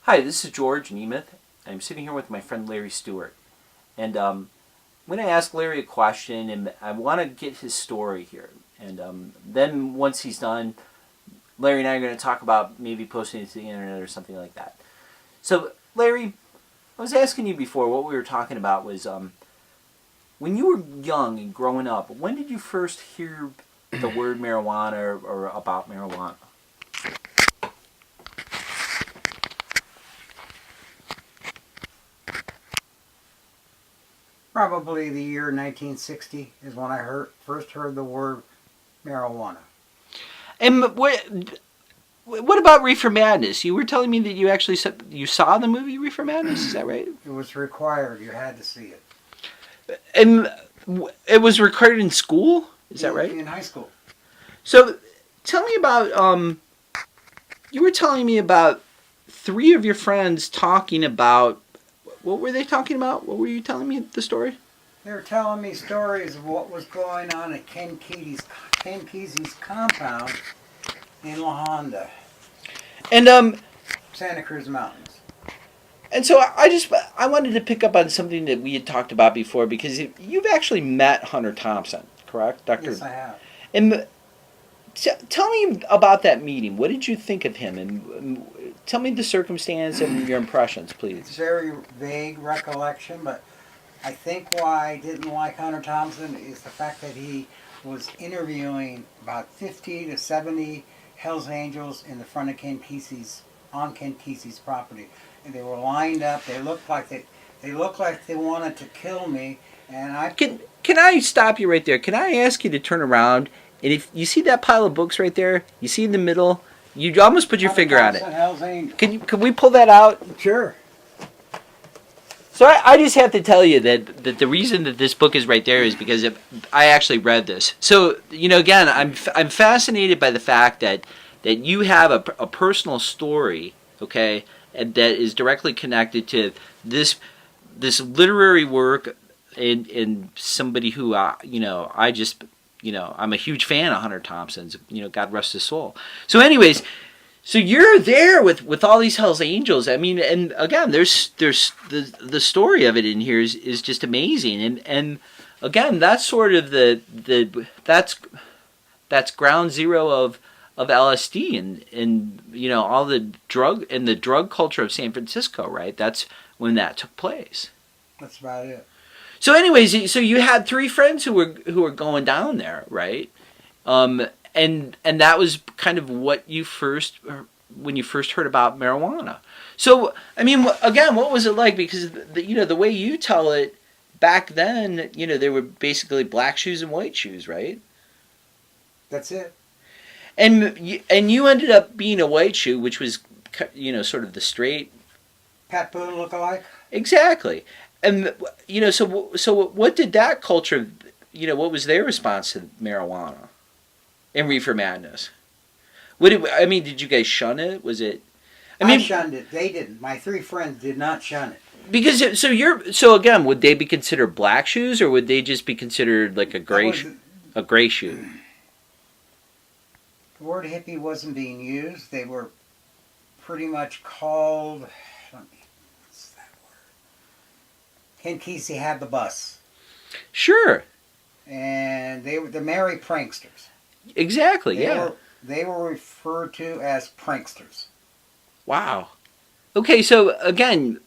Hi, this is George Nemeth. I'm sitting here with my friend Larry Stewart. And I'm going to ask Larry a question, and I want to get his story here. And then once he's done, Larry and I are going to talk about maybe posting it to the internet or something like that. So, Larry, I was asking you before, what we were talking about was when you were young and growing up, when did you first hear the word marijuana or about marijuana? Probably the year 1960 is when I first heard the word marijuana. And what about Reefer Madness? You were telling me that you actually you saw the movie Reefer Madness. Is that right? It was required. You had to see it. And it was recorded in school. Is that right? In high school. So, tell me about. You were telling me about three of your friends talking about. What were they talking about? What were you telling me the story? They were telling me stories of what was going on at Ken Kesey's compound in La Honda, And Santa Cruz Mountains. and so I wanted to pick up on something that we had talked about before because you've actually met Hunter Thompson, correct, Doctor? Yes, I have. And tell me about that meeting. What did you think of him? And tell me the circumstance and your impressions, please. It's very vague recollection, but I think why I didn't like Hunter Thompson is the fact that he was interviewing about 50 to 70 Hells Angels in the front of Ken Kesey's property, and they were lined up. They looked like they wanted to kill me. And I Can I stop you right there? Can I ask you to turn around? And if you see that pile of books right there, you see in the middle, you almost put your finger on it. Hells Angels. Can we pull that out? Sure. So I just have to tell you that the reason that this book is right there is because I actually read this. So, again, I'm fascinated by the fact that you have a personal story, okay, and that is directly connected to this literary work and somebody who I'm a huge fan of Hunter Thompson's. God rest his soul. So, anyways. So you're there with all these Hells Angels. I mean, and again, there's the story of it in here is just amazing. And again, that's sort of that's ground zero of LSD and all the drug culture of San Francisco, right? That's when that took place. That's about it. So, anyways, so you had three friends who were going down there, right? And that was kind of when you first heard about marijuana. So, I mean, again, what was it like? Because the way you tell it back then, there were basically black shoes and white shoes, right? That's it. And you ended up being a white shoe, which was sort of the straight. Pat Boone lookalike. Exactly. And so what did that culture? What was their response to marijuana? And Reefer Madness. Did you guys shun it? Was it? I shunned it. They didn't. My three friends did not shun it. Because so again, would they be considered black shoes, or would they just be considered like a gray shoe? The word hippie wasn't being used. They were pretty much called. What's that word? Ken Kesey had the bus. Sure. And they were the merry pranksters. Exactly. They were referred to as pranksters. Wow. Okay, so again,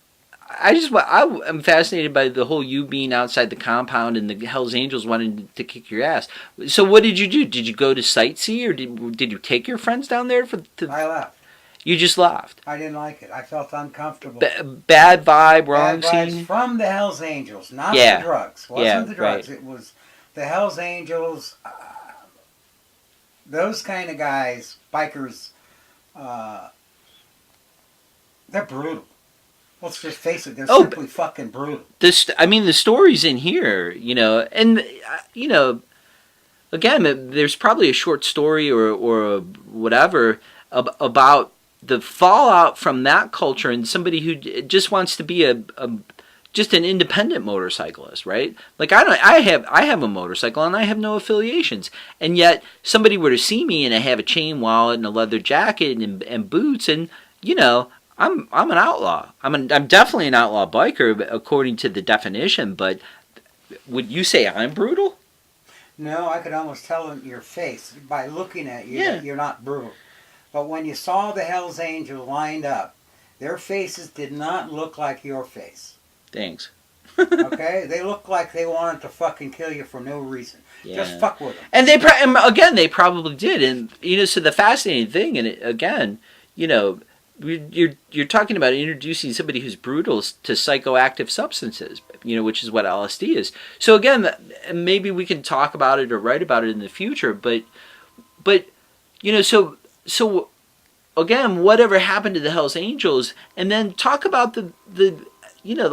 I'm fascinated by the whole you being outside the compound and the Hells Angels wanting to kick your ass. So what did you do? Did you go to sightsee, or did you take your friends down there I left. You just left. I didn't like it. I felt uncomfortable. Bad vibe, wrong scene. From the Hells Angels, not the drugs. Wasn't the drugs. Right. It was the Hells Angels. Those kind of guys, bikers, they're brutal. Let's just face it, they're simply fucking brutal. The stories in here, and again, there's probably a short story or whatever about the fallout from that culture and somebody who just wants to be just an independent motorcyclist, right? Like I have a motorcycle and I have no affiliations, and yet somebody were to see me and I have a chain wallet and a leather jacket and boots, and I'm an outlaw. I'm definitely an outlaw biker according to the definition. But would you say I'm brutal? No, I could almost tell in your face by looking at you Yeah. that you're not brutal. But when you saw the Hells Angels lined up, their faces did not look like your face. Thanks. Okay? They looked like they wanted to fucking kill you for no reason. Yeah. Just fuck with them. And and again, they probably did. And so the fascinating thing, and again, you're talking about introducing somebody who's brutal to psychoactive substances, which is what LSD is. So again, maybe we can talk about it or write about it in the future. But so again, whatever happened to the Hells Angels, and then talk about the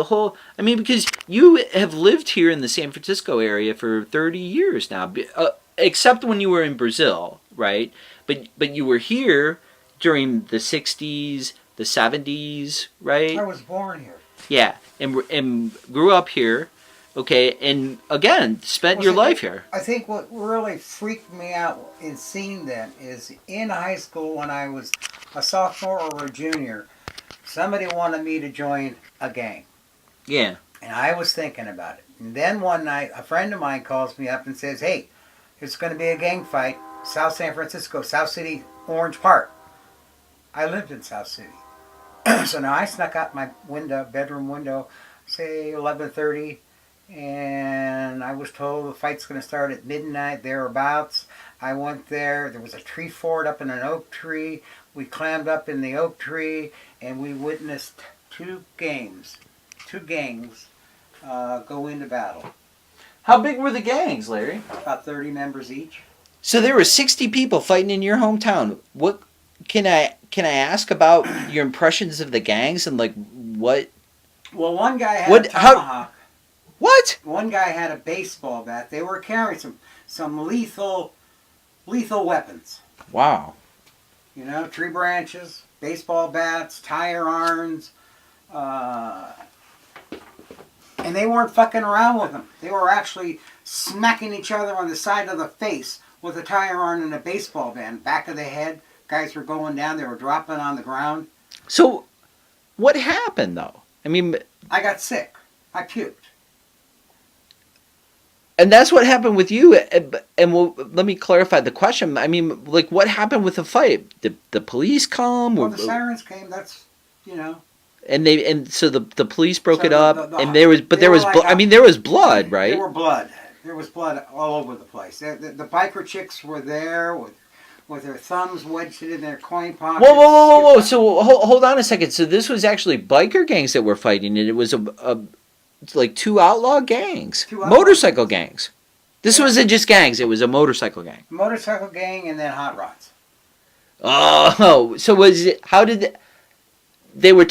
whole. I mean, because you have lived here in the San Francisco area for 30 years now, except when you were in Brazil, right? But you were here during the 60s, the 70s, right? I was born here. Yeah, and grew up here, okay, and again, spent your life here. I think what really freaked me out in seeing them is in high school when I was a sophomore or a junior, somebody wanted me to join a gang. Yeah. And I was thinking about it. And then one night, a friend of mine calls me up and says, hey, there's going to be a gang fight, South San Francisco, South City, Orange Park. I lived in South City. So now I snuck out my bedroom window, say 11:30, and I was told the fight's going to start at midnight, thereabouts. I went there. There was a tree fort up in an oak tree. We climbed up in the oak tree, and we witnessed two gangs go into battle. How big were the gangs, Larry? About 30 members each. So there were 60 people fighting in your hometown. What can I ask about your impressions of the gangs and like what? Well, one guy had a tomahawk. What? One guy had a baseball bat. They were carrying some lethal weapons. Wow. Tree branches, baseball bats, tire irons, and they weren't fucking around with them. They were actually smacking each other on the side of the face with a tire iron and a baseball bat. Back of the head, guys were going down. They were dropping on the ground. So, what happened though? I mean, I got sick. I puked. And that's what happened with you. And let me clarify the question. I mean, like, what happened with the fight? Did the police come? Well, the sirens came. That's. And so the police broke it up, and there was blood, right? There were blood. There was blood all over the place. The biker chicks were there with their thumbs wedged in their coin pockets. Whoa! So hold on a second. So this was actually biker gangs that were fighting, and it was like two outlaw gangs, motorcycle gangs. This wasn't just gangs; it was a motorcycle gang. Motorcycle gang, and then hot rods. Oh, so was it? How did they were?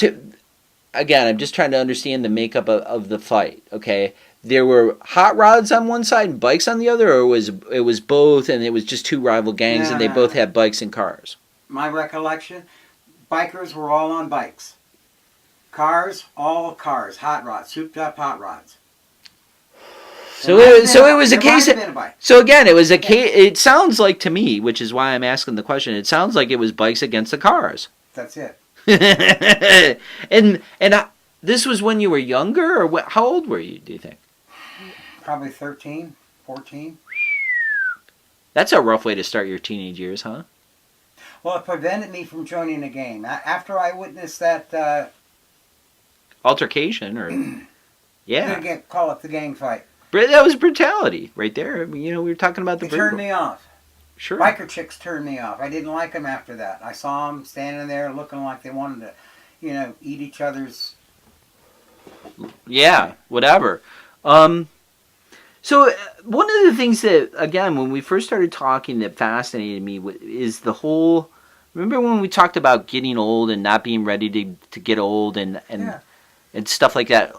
Again, I'm just trying to understand the makeup of the fight. Okay, there were hot rods on one side and bikes on the other, or it was both, and it was just two rival gangs, and they both had bikes and cars. My recollection, bikers were all on bikes. Cars, all cars, hot rods, souped up hot rods. So it was a case. So again, it was a case. It sounds like to me, which is why I'm asking the question. It sounds like it was bikes against the cars. That's it. and this was when you were younger, or how old were you? Do you think? Probably 13, 14. That's a rough way to start your teenage years, huh? Well, it prevented me from joining a gang. After I witnessed that altercation, or yeah, call it the gang fight. That was brutality right there. I mean, we were talking about the. They turned me off. Sure. Biker chicks turned me off. I didn't like them after that. I saw them standing there looking like they wanted to, eat each other's. Yeah, whatever. So one of the things that, again, when we first started talking that fascinated me is the whole. Remember when we talked about getting old and not being ready to get old and stuff like that?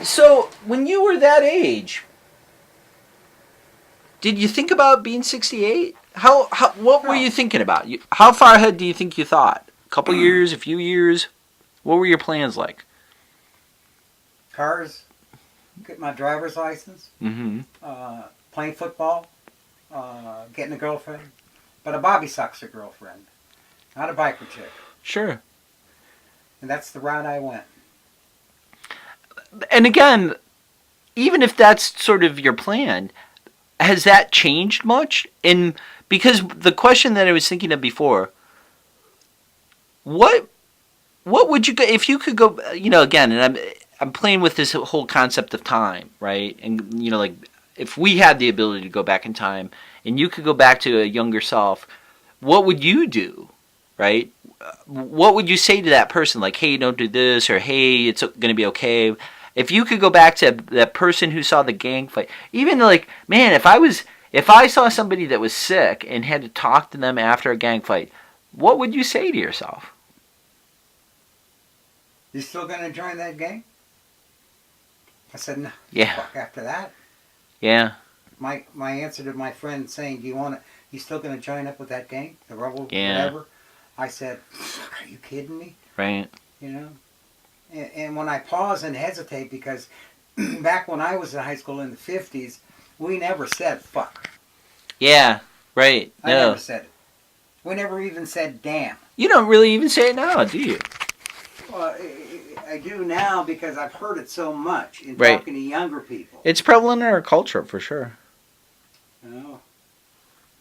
So when you were that age, did you think about being 68? What were you thinking about? How far ahead do you think you thought? A couple years, a few years? What were your plans like? Cars, get my driver's license, playing football, getting a girlfriend, but a Bobby Soxer girlfriend. not a biker chick. Sure. And that's the route I went. And again, even if that's sort of your plan, has that changed much? And because the question that I was thinking of before, what would you go if you could go? You know, again, and I'm playing with this whole concept of time, right? And you know, like if we had the ability to go back in time, and you could go back to a younger self, what would you do, right? What would you say to that person? Like, hey, don't do this, or hey, it's going to be okay. If you could go back to that person who saw the gang fight, even like, man, if I saw somebody that was sick and had to talk to them after a gang fight, what would you say to yourself? You still gonna join that gang? I said, no. Yeah. Fuck after that. Yeah. My answer to my friend saying, you still gonna join up with that gang? The rebel, Yeah. whatever? I said, are you kidding me? Right. You know? And when I pause and hesitate, because back when I was in high school in the 50s, we never said fuck. Yeah. Right. I No. never said it. We never even said damn. You don't really even say it now, do you? Well, I do now because I've heard it so much in Right. talking to younger people. It's prevalent in our culture for sure. You know?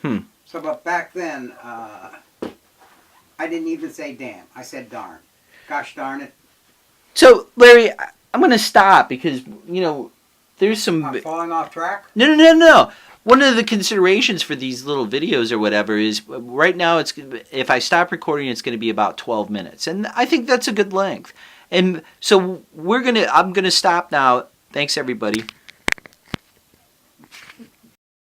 Hmm. So, but back then, I didn't even say damn. I said darn. Gosh darn it. So, Larry, I'm going to stop because, you know, there's some... I'm falling off track? No. One of the considerations for these little videos or whatever is right now if I stop recording, it's going to be about 12 minutes. And I think that's a good length. And so I'm going to stop now. Thanks, everybody.